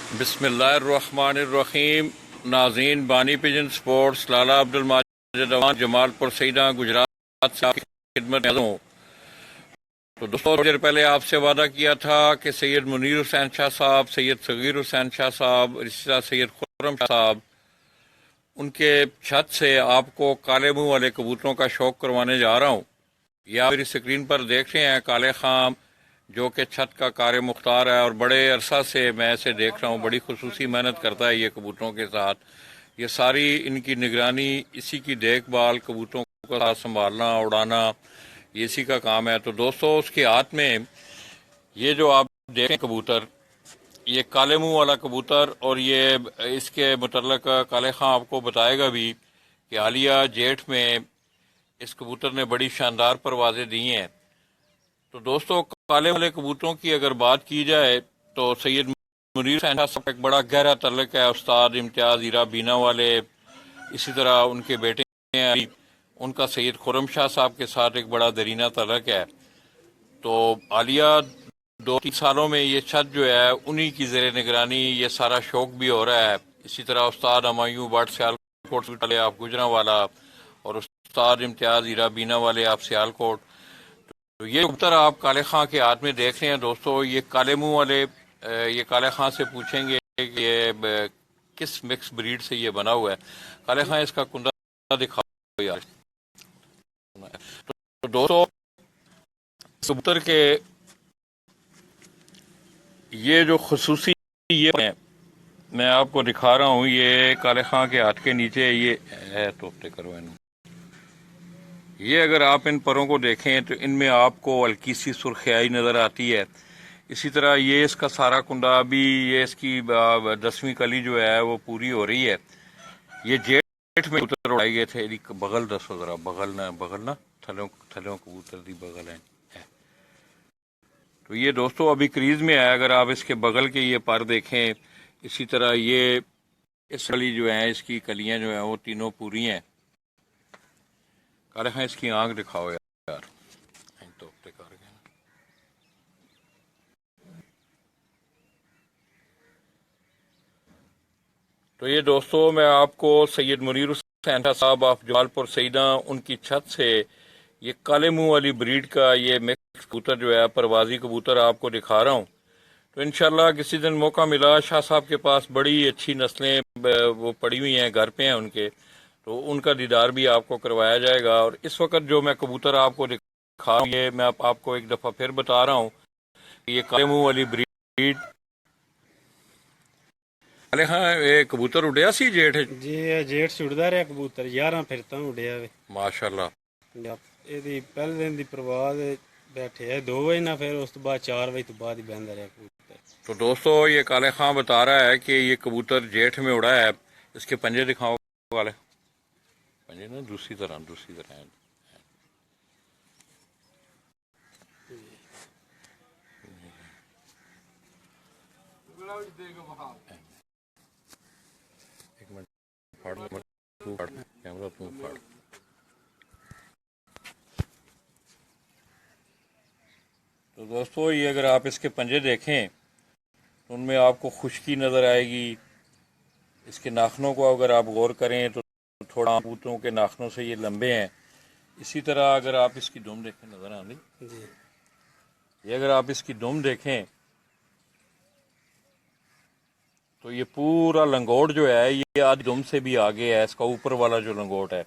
بسم اللہ الرحمن الرحیم۔ ناظرین، بانی پیجن سپورٹس لالا عبد الماجد اوان جمال پور سیدہ گجرات سے آپ کی خدمت میں حاضر ہوں۔ تو دوستوں، تھوڑی دیر پہلے آپ سے وعدہ کیا تھا کہ سید منیر حسین شاہ صاحب، سید صغیر حسین شاہ صاحب، اسی طرح سید خرم شاہ صاحب، ان کے چھت سے آپ کو کالے منہ والے کبوتروں کا شوق کروانے جا رہا ہوں۔ یہ آپ میری اسکرین پر دیکھ رہے ہیں کالے خام، جو کہ چھت کا کار مختار ہے، اور بڑے عرصہ سے میں اسے دیکھ رہا ہوں۔ بڑی خصوصی محنت کرتا ہے یہ کبوتروں کے ساتھ۔ یہ ساری ان کی نگرانی، اسی کی دیکھ بھال، کبوتروں کو ساتھ سنبھالنا، اڑانا، یہ اسی کا کام ہے۔ تو دوستو، اس کے ہاتھ میں یہ جو آپ دیکھیں کبوتر، یہ کالے منہ والا کبوتر، اور یہ اس کے متعلق کالے خان آپ کو بتائے گا بھی کہ حالیہ جیٹھ میں اس کبوتر نے بڑی شاندار پروازیں دی ہیں۔ تو دوستو، کالے والے کبوتروں کی اگر بات کی جائے تو سید منیر حسین صاحب کا ایک بڑا گہرا تعلق ہے استاد امتیاز ہیرا بینا والے، اسی طرح ان کے بیٹے ہیں ان کا سید خرم شاہ صاحب کے ساتھ ایک بڑا درینہ تعلق ہے۔ تو حالیہ 2-3 سالوں میں یہ چھت جو ہے انہی کی زیر نگرانی یہ سارا شوق بھی ہو رہا ہے۔ اسی طرح استاد ہمایوں بٹ سیالکوٹ والے آپ گجرانوالا، اور استاد امتیاز ہیرا بینا والے آپ سیالکوٹ۔ تو یہ کبوتر آپ کالے خان کے ہاتھ میں دیکھ رہے ہیں دوستو، یہ کالے منہ والے، یہ کالے خان سے پوچھیں گے کہ یہ کس مکس بریڈ سے یہ بنا ہوا ہے۔ کالے خان، اس کا کنڈا دکھاؤ یار۔ تو دوستو، کبوتر کے یہ جو خصوصی یہ ہیں، میں آپ کو دکھا رہا ہوں، یہ کالے خان کے ہاتھ کے نیچے یہ ہے توتے کرو انہوں۔ یہ اگر آپ ان پروں کو دیکھیں تو ان میں آپ کو ہلکی سی سرخیائی نظر آتی ہے۔ اسی طرح یہ اس کا سارا کنڈا بھی، یہ اس کی 10ویں کلی جو ہے وہ پوری ہو رہی ہے۔ یہ جیٹ میں کبوتر اڑائے گئے تھے۔ بغل دسو ذرا، بغل نہ تھلوں کبوتر دی بغل ہے۔ تو یہ دوستو ابھی کریز میں ہے، اگر آپ اس کے بغل کے یہ پر دیکھیں، اسی طرح یہ اس کلی جو ہیں، اس کی کلیاں جو ہیں وہ تینوں پوری ہیں۔ کالے خان، اس کی آنکھ دکھاؤ یار۔ تو یہ دوستو، میں آپ کو سید منیر حسین صاحب آف جمال پور سیدہ ان کی چھت سے یہ کالے منہ والی بریڈ کا یہ مکس کبوتر جو ہے، پروازی کبوتر آپ کو دکھا رہا ہوں۔ تو انشاءاللہ کسی دن موقع ملا، شاہ صاحب کے پاس بڑی اچھی نسلیں وہ پڑی ہوئی ہیں، گھر پہ ہیں ان کے، تو ان کا دیدار بھی آپ کو کروایا جائے گا۔ اور اس وقت جو میں کبوتر آپ کو دکھا رہا ہوں، یہ میں آپ کو ایک دفعہ پھر بتا رہا ہوں کہ یہ کالے منہ والی بریڈ۔ کالے خان، یہ کبوتر اڈیا سی جیٹھ؟ جی جیٹ چڑھتا رہا کبوتر، 11 پھرتا اڈیا وے ماشاءاللہ۔ یہ پہلے دن دی پرواز بیٹھے ہے 2 بجے نہ، پھر اس تو بعد 4 بجے تو بعد ہی بہندا رہا کبوتر۔ تو دوستو، یہ کالے خان بتا رہا ہے کہ یہ کبوتر جیٹھ میں اڑا ہے۔ اس کے پنجے دکھاؤ کالے، پنجے نا دوسری طرح ہے۔ ایک منٹ، کیمرہ تو پھاڑ۔ تو دوستو، یہ اگر آپ اس کے پنجے دیکھیں تو ان میں آپ کو خشکی نظر آئے گی۔ اس کے ناخنوں کو اگر آپ غور کریں تو تھوڑا کبوتروں کے ناخنوں سے یہ لمبے ہیں۔ اسی طرح اگر آپ اس کی دم دیکھیں، نظر آ رہی جی، یہ اگر آپ اس کی دم دیکھیں تو یہ پورا لنگوٹ جو ہے یہ آدھی دم سے بھی آگے ہے، اس کا اوپر والا جو لنگوٹ ہے۔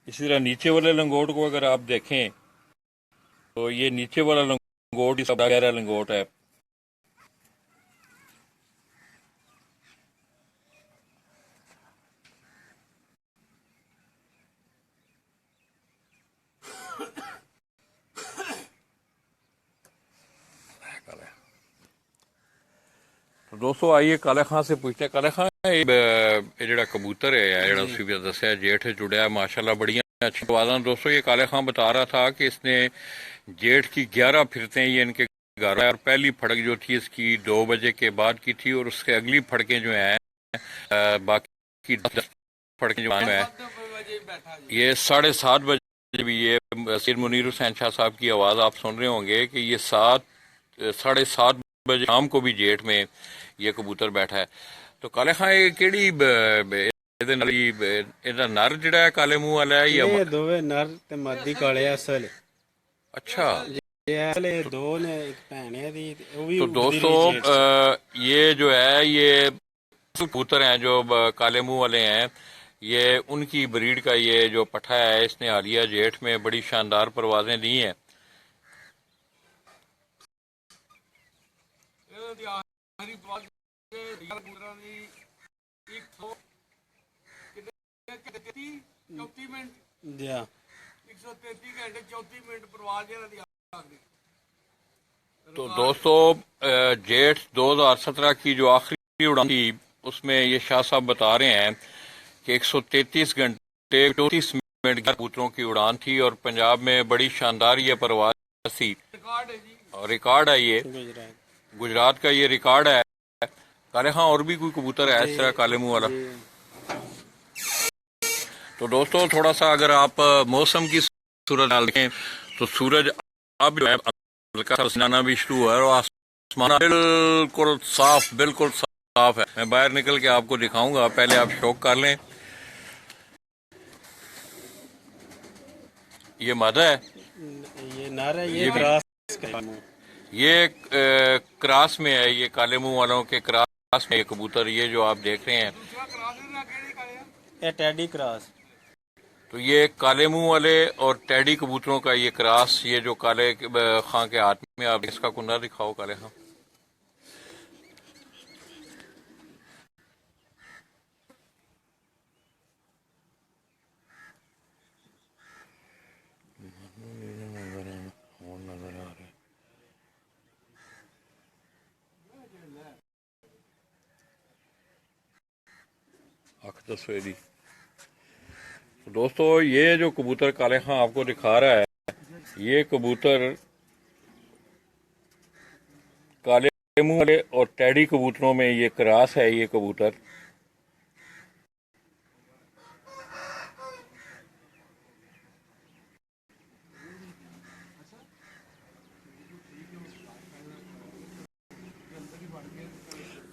اسی طرح نیچے والے لنگوٹ کو اگر آپ دیکھیں تو یہ نیچے والا لنگوٹ اس کا گہرا لنگوٹ ہے۔ تو دوستو، آئیے کالے خان سے پوچھتے ہیں۔ کالے خان، یہ جڑا کبوتر ہے، جڑا اسی بھی دسیا جیٹھ جڑیا، ماشاءاللہ بڑی اچھی آوازاں۔ دوستو، یہ کالے خان بتا رہا تھا کہ اس نے جیٹھ کی 11 پھرتیں یہ ان کے گھر ہے، اور پہلی پھڑک جو تھی اس کی 2 بجے کے بعد کی تھی، اور اس کے اگلی پھڑکیں جو ہیں باقی 10 پھڑکیں جو ہیں یہ 7:30 بجے بھی، یہ سید منیر حسین شاہ صاحب کی آواز آپ سن رہے ہوں گے کہ یہ 7:30 بجے شام کو بھی جیٹ میں یہ کبوتر بیٹھا ہے. تو کالے خان یہ کیڑی نر جڑا ہے کالے منہ والا ہے یا یہ دووے نر تے مادی کالے اصل. اچھا. یہ دو نے ایک بھن ہے دی وہ بھی تو اڑتی دوستو رہی جیٹ سے. یہ جو ہے یہ کبوتر ہیں جو کالے منہ والے ہیں، یہ ان کی بریڈ کا یہ جو پٹھا ہے اس نے حالیہ جیٹ میں بڑی شاندار پروازیں دی ہیں. جا تو دوستو جیٹ 2017 کی جو آخری اڑان تھی اس میں یہ شاہ صاحب بتا رہے ہیں کہ 133 گھنٹے 34 منٹ کبوتروں کی اڑان تھی اور پنجاب میں بڑی شاندار یہ پرواز تھی. اور ریکارڈ ہے یہ گجرات کا یہ ریکارڈ ہے. کالے خان اور بھی کوئی کبوتر ہے اس طرح کالے منہ والا؟ تو دوستو تھوڑا سا اگر آپ موسم کی صورت حال دیکھیں تو سورج اب جو ہے ہلکا سنانا بھی شروع ہوا ہے اور آسمان بالکل صاف ہے. میں باہر نکل کے آپ کو دکھاؤں گا، پہلے آپ شوق کر لیں. یہ مادہ ہے، یہ نر ہے، یہ کراس کا منہ. یہ کراس میں ہے، یہ کالے منہ والوں کے کراس میں یہ کبوتر یہ جو آپ دیکھ رہے ہیں یہ ٹیڈی کراس. تو یہ کالے منہ والے اور ٹیڈی کبوتروں کا یہ کراس، یہ جو کالے خان کے ہاتھ میں آپ اس کا کنڈا دکھاؤ کالے خان. دوستو یہ جو کبوتر کالے خان آپ کو دکھا رہا ہے یہ کبوتر کالے منہ والے اور ٹیڈی کبوتروں میں یہ کراس ہے. یہ کبوتر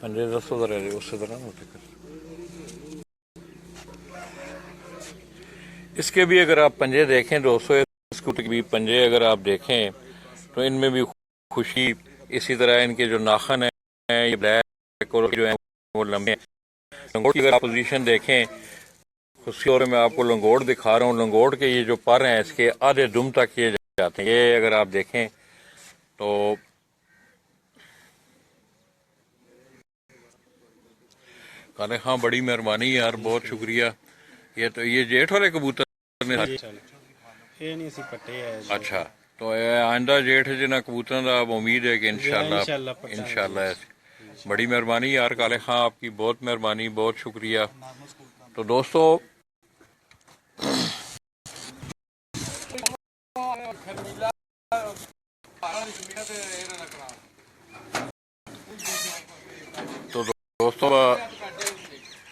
پنجے دسو ذرا اسی طرح اس کے بھی اگر آپ پنجے دیکھیں دوستو، اس کے بھی پنجے اگر آپ دیکھیں تو ان میں بھی خوشی، اسی طرح ان کے جو ناخن ہیں یہ بلیک اور جو ہیں وہ لمبے ہیں. لنگوٹ کی اگر آپ پوزیشن دیکھیں خوشی اور میں آپ کو لنگوٹ دکھا رہا ہوں، لنگوٹ کے یہ جو پر ہیں اس کے آدھے دم تک یہ جاتے ہیں. یہ اگر آپ دیکھیں تو کالے خان بڑی مہربانی یار، بہت شکریہ. یہ تو یہ جیٹ والے کبوتر نے یہ نہیں سی پٹے ہے. اچھا تو آئندہ جیٹ جنہ کبوتروں کا اب امید ہے کہ انشاءاللہ بڑی مہربانی یار کالے خان، آپ کی بہت مہربانی، بہت شکریہ. تو دوستو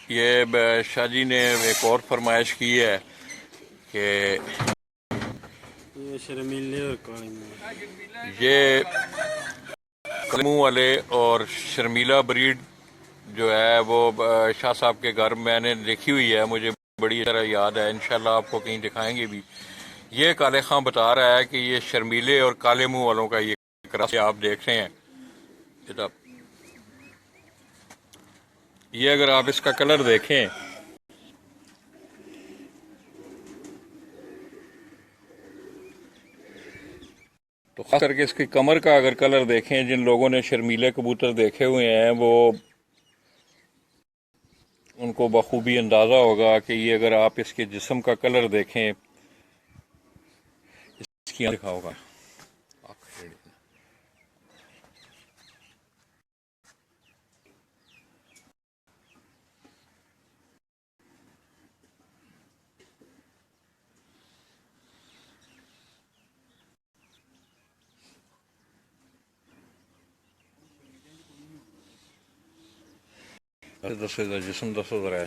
یہ شاہ جی نے ایک اور فرمائش کی ہے کہ یہ شرمیلے اور کالے منہ، یہ کالے منہ والے اور شرمیلا بریڈ جو ہے وہ شاہ صاحب کے گھر میں نے دیکھی ہوئی ہے، مجھے بڑی طرح یاد ہے. انشاءاللہ آپ کو کہیں دکھائیں گے بھی. یہ کالے خان بتا رہا ہے کہ یہ شرمیلے اور کالے منہ والوں کا یہ کراس آپ دیکھ رہے ہیں. یہ اگر آپ اس کا کلر دیکھیں تو خاص کر کے اس کی کمر کا اگر کلر دیکھیں، جن لوگوں نے شرمیلے کبوتر دیکھے ہوئے ہیں وہ ان کو بخوبی اندازہ ہوگا کہ یہ اگر آپ اس کے جسم کا کلر دیکھیں اس کی لکھا ہوگا. جسم دسو ذرا.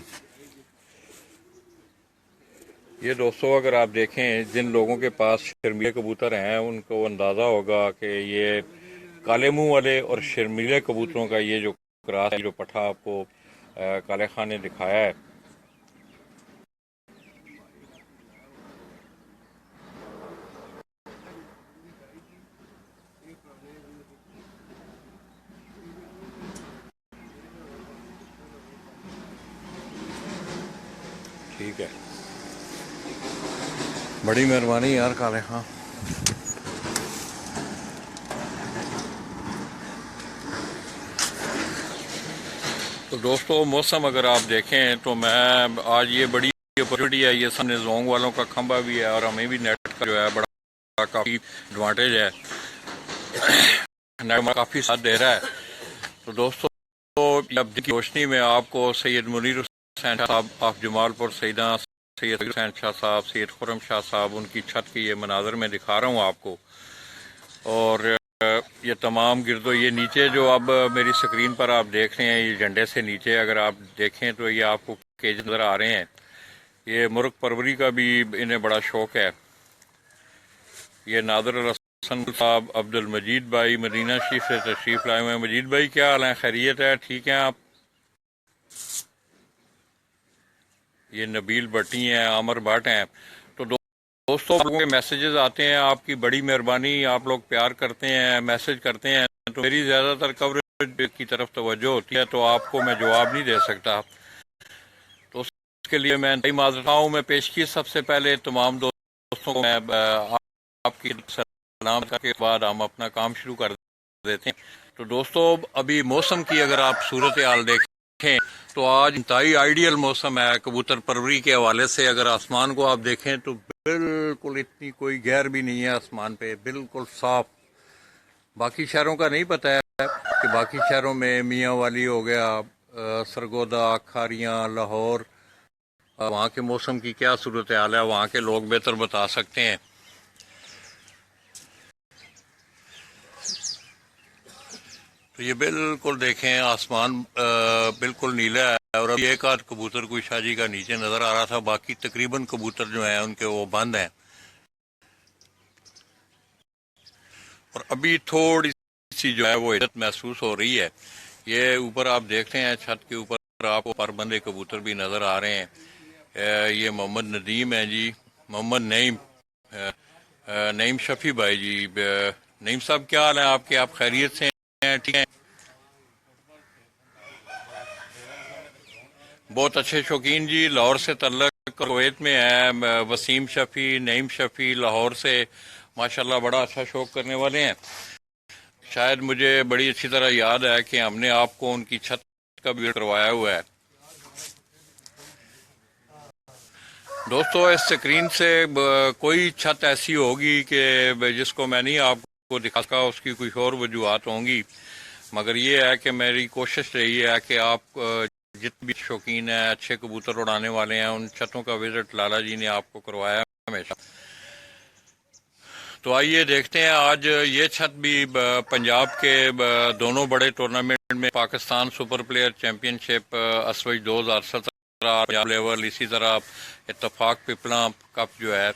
یہ دوستو اگر آپ دیکھیں جن لوگوں کے پاس شرمیلے کبوتر ہیں ان کو اندازہ ہوگا کہ یہ کالے منہ والے اور شرمیلے کبوتروں کا یہ جو کراس ہے، جو پٹھا آپ کو کالے خان نے دکھایا ہے، ٹھیک ہے، بڑی مہربانی یار کالے خان۔ تو دوستو موسم اگر آپ دیکھیں تو میں آج یہ بڑی اپرچونٹی ہے، یہ سامنے زونگ والوں کا کھمبا بھی ہے اور ہمیں بھی نیٹ کا جو ہے بڑا کافی ایڈوانٹیج ہے، نیٹ کافی ساتھ دے رہا ہے۔ تو دوستو اب کی روشنی میں آپ کو سید منیر حسین شاہ صاحب آف جمال پور سیداں، سید حسین شاہ صاحب، سید خرم شاہ صاحب، ان کی چھت کی یہ مناظر میں دکھا رہا ہوں آپ کو، اور یہ تمام گردو یہ نیچے جو اب میری سکرین پر آپ دیکھ رہے ہیں، یہ جھنڈے سے نیچے اگر آپ دیکھیں تو یہ آپ کو کیج نظر آ رہے ہیں، یہ مرغ پروری کا بھی انہیں بڑا شوق ہے۔ یہ نادر الحسن صاحب، عبد المجید بھائی مدینہ شریف سے تشریف لائے ہوئے ہیں۔ مجید بھائی کیا حال ہیں؟ خیریت ہے؟ ٹھیک ہیں آپ؟ یہ نبیل بٹی ہیں، عامر بٹ ہیں۔ تو دوستوں لوگوں کے میسیجز آتے ہیں، آپ کی بڑی مہربانی، آپ لوگ پیار کرتے ہیں، میسج کرتے ہیں، تو میری زیادہ تر کوریج کی طرف توجہ ہوتی ہے، تو آپ کو میں جواب نہیں دے سکتا، تو اس کے لیے میں انتہائی معذرت ہوں۔ میں پیشگی سب سے پہلے تمام دوستوں کو میں آپ کی سلام کے بعد ہم اپنا کام شروع کر دیتے ہیں۔ تو دوستو ابھی موسم کی اگر آپ صورتحال دیکھیں تو آج انتہائی آئیڈیل موسم ہے کبوتر پروری کے حوالے سے۔ اگر آسمان کو آپ دیکھیں تو بالکل اتنی کوئی گیر بھی نہیں ہے آسمان پہ، بالکل صاف۔ باقی شہروں کا نہیں پتہ ہے کہ باقی شہروں میں میاں والی ہو گیا، سرگودا، کھاریاں، لاہور، وہاں کے موسم کی کیا صورتحال ہے، وہاں کے لوگ بہتر بتا سکتے ہیں۔ تو یہ بالکل دیکھیں آسمان بالکل نیلا ہے، اور ابھی ایک آدھ کبوتر کوئی شاہجی کا نیچے نظر آ رہا تھا، باقی تقریباً کبوتر جو ہیں ان کے وہ بند ہیں، اور ابھی تھوڑی سی جو ہے وہ عزت محسوس ہو رہی ہے۔ یہ اوپر آپ دیکھتے ہیں چھت کے اوپر آپ کو پربندے کبوتر بھی نظر آ رہے ہیں۔ یہ محمد ندیم ہیں جی، محمد نعیم شفیع بھائی جی۔ نعیم صاحب کیا حال ہے آپ کے؟ آپ خیریت سے ہیں؟ ٹھیک ہیں؟ بہت اچھے شوقین جی، لاہور سے تعلق کویت میں ہے وسیم شفیع، نعیم شفیع، لاہور سے ماشاءاللہ بڑا اچھا شوق کرنے والے ہیں۔ شاید مجھے بڑی اچھی طرح یاد ہے کہ ہم نے آپ کو ان کی چھت کا بھی کروایا ہوا ہے۔ دوستو اس سکرین سے کوئی چھت ایسی ہوگی کہ جس کو میں نہیں آپ کو دکھا سکا، اس کی کوئی اور وجوہات ہوں گی، مگر یہ ہے کہ میری کوشش رہی ہے کہ آپ جتنے بھی شوقین ہیں، اچھے کبوتر اڑانے والے ہیں، ان چھتوں کا وزٹ لالا جی نے آپ کو کروایا ہمیشہ۔ تو آئیے دیکھتے ہیں آج یہ چھت بھی پنجاب کے دونوں بڑے ٹورنامنٹ میں، پاکستان سپر پلیئر چیمپئن شپ اسوج 2017 پنجاب لیول، اسی طرح اتفاق پپلاں کپ جو ہے،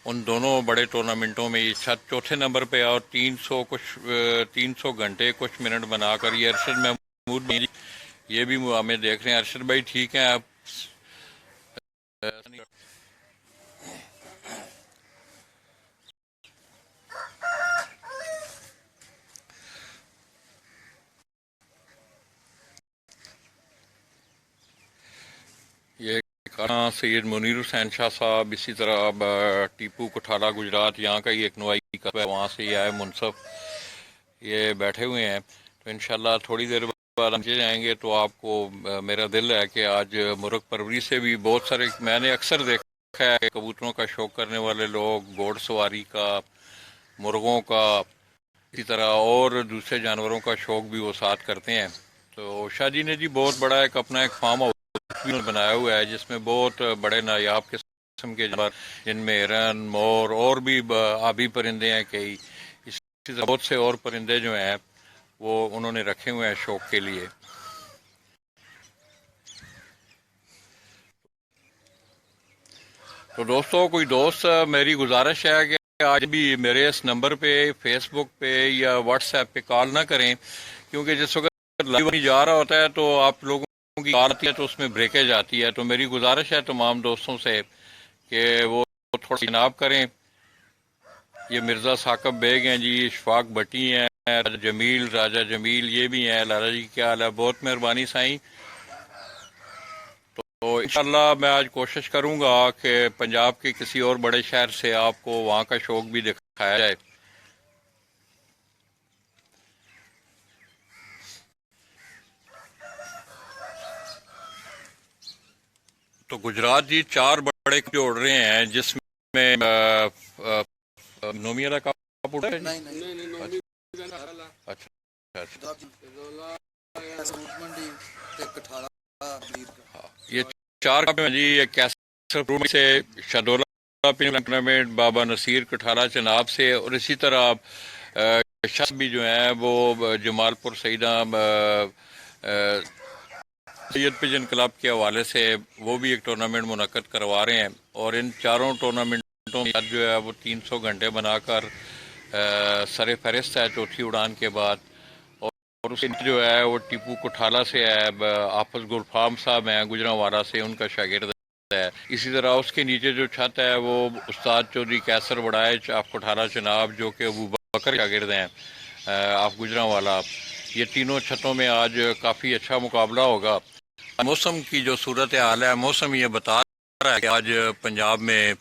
ان دونوں بڑے ٹورنامنٹوں میں یہ چھت چوتھے نمبر پہ، اور 300 گھنٹے کچھ منٹ بنا کر یہ ارشد محمود بھی، یہ بھی ہمیں دیکھ رہے ہیں۔ ارشد بھائی ٹھیک ہیں آپ؟ یہ سید منیر حسین شاہ صاحب، اسی طرح ٹیپو کٹھالا گجرات، یہاں کا ہی ایک نوائی کپ ہے، وہاں سے یہ آئے منصف، یہ بیٹھے ہوئے ہیں۔ تو انشاءاللہ تھوڑی دیر بعد ہم چلے جائیں گے، تو آپ کو میرا دل ہے کہ آج مرغ پروری سے بھی بہت سارے، میں نے اکثر دیکھا ہے کبوتروں کا شوق کرنے والے لوگ گھوڑ سواری کا، مرغوں کا، اسی طرح اور دوسرے جانوروں کا شوق بھی وہ ساتھ کرتے ہیں۔ تو شاہ جی نے جی بہت بڑا اپنا ایک فارم ہاؤس بنایا ہوا ہے، جس میں بہت بڑے نایاب قسم کے جانور، جن میں ہرن، مور اور بھی آبی پرندے ہیں کئی، اسی طرح بہت سے اور پرندے جو ہیں وہ انہوں نے رکھے ہوئے ہیں شوق کے لیے۔ تو دوستو کوئی دوست، میری گزارش ہے کہ آج بھی میرے اس نمبر پہ فیس بک پہ یا واٹس ایپ پہ کال نہ کریں، کیونکہ جس وقت لائیو نہیں جا رہا ہوتا ہے تو آپ لوگوں کی کال آتی ہے تو اس میں بریکیج آتی ہے. تو میری گزارش ہے تمام دوستوں سے کہ وہ تھوڑا جناب کریں. یہ مرزا ثاقب بیگ ہیں جی، اشفاق بٹی ہیں، راجہ جمیل یہ بھی ہیں. لالا جی کیا حال ہے؟ بہت مہربانی سائیں. تو انشاءاللہ میں آج کوشش کروں گا کہ پنجاب کے کسی اور بڑے شہر سے آپ کو وہاں کا شوق بھی دکھایا جائے. تو گجرات جی 4 بڑے جوڑ رہے ہیں جس میں نومیرا کا اٹھا ہے. اچھا اچھا. یہ 4 کا جی کیسر سے، شدولہ ٹورنامنٹ بابا نصیر کٹھارہ چناب سے، اور اسی طرح شخص بھی جو ہیں وہ جمال پور سیدہ سید پجن کلب کے حوالے سے وہ بھی ایک ٹورنامنٹ منعقد کروا رہے ہیں. اور ان چاروں ٹورنامنٹوں میں جو ہے وہ 300 گھنٹے بنا کر سر فہرست ہے چوتھی اڑان کے بعد. اور اس جو ہے وہ ٹیپو کٹھالہ سے ہے، آفز گلفام صاحب ہیں گجرانوالہ سے، ان کا شاگرد ہے. اسی طرح اس کے نیچے جو چھت ہے وہ استاد چودھری کیسر وڑائچ آف کٹھالہ چناب جو کہ ابو بکر شاگرد ہیں آف گجرانوالہ. یہ تینوں چھتوں میں آج کافی اچھا مقابلہ ہوگا. موسم کی جو صورت حال ہے، موسم یہ بتا رہا ہے کہ آج پنجاب میں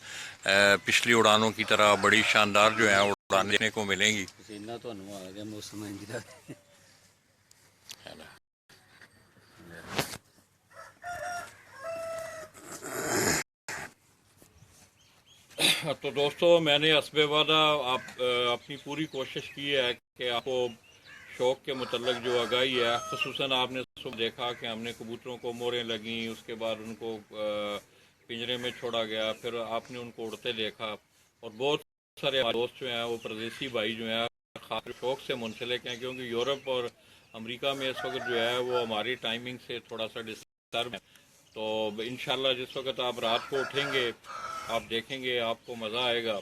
پچھلی اڑانوں کی طرح بڑی شاندار جو ہیں اڑانیں دیکھنے کو ملیں گی. تو دوستو، میں نے حسب وعدہ اپنی پوری کوشش کی ہے کہ آپ کو شوق کے متعلق جو آگاہی ہے، خصوصاً آپ نے صبح دیکھا کہ ہم نے کبوتروں کو موریں لگیں، اس کے بعد ان کو پنجرے میں چھوڑا گیا، پھر آپ نے ان کو اڑتے دیکھا. اور بہت سارے دوست جو ہیں وہ پردیسی بھائی جو ہیں خاص شوق سے منسلک ہیں، کیونکہ یورپ اور امریکہ میں اس وقت جو ہے وہ ہماری ٹائمنگ سے تھوڑا سا ڈسٹرب ہے. تو انشاءاللہ جس وقت آپ رات کو اٹھیں گے آپ دیکھیں گے، آپ کو مزہ آئے گا.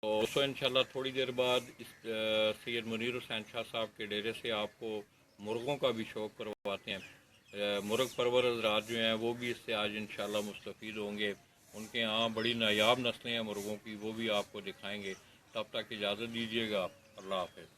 تو انشاءاللہ تھوڑی دیر بعد سید منیر حسین شاہ صاحب کے ڈیرے سے آپ کو مرغوں کا بھی شوق کرواتے ہیں. مرغ پرور حضرات جو ہیں وہ بھی اس سے آج انشاءاللہ مستفید ہوں گے. ان کے ہاں بڑی نایاب نسلیں ہیں مرغوں کی، وہ بھی آپ کو دکھائیں گے. تب تک اجازت دیجیے گا. اللہ حافظ.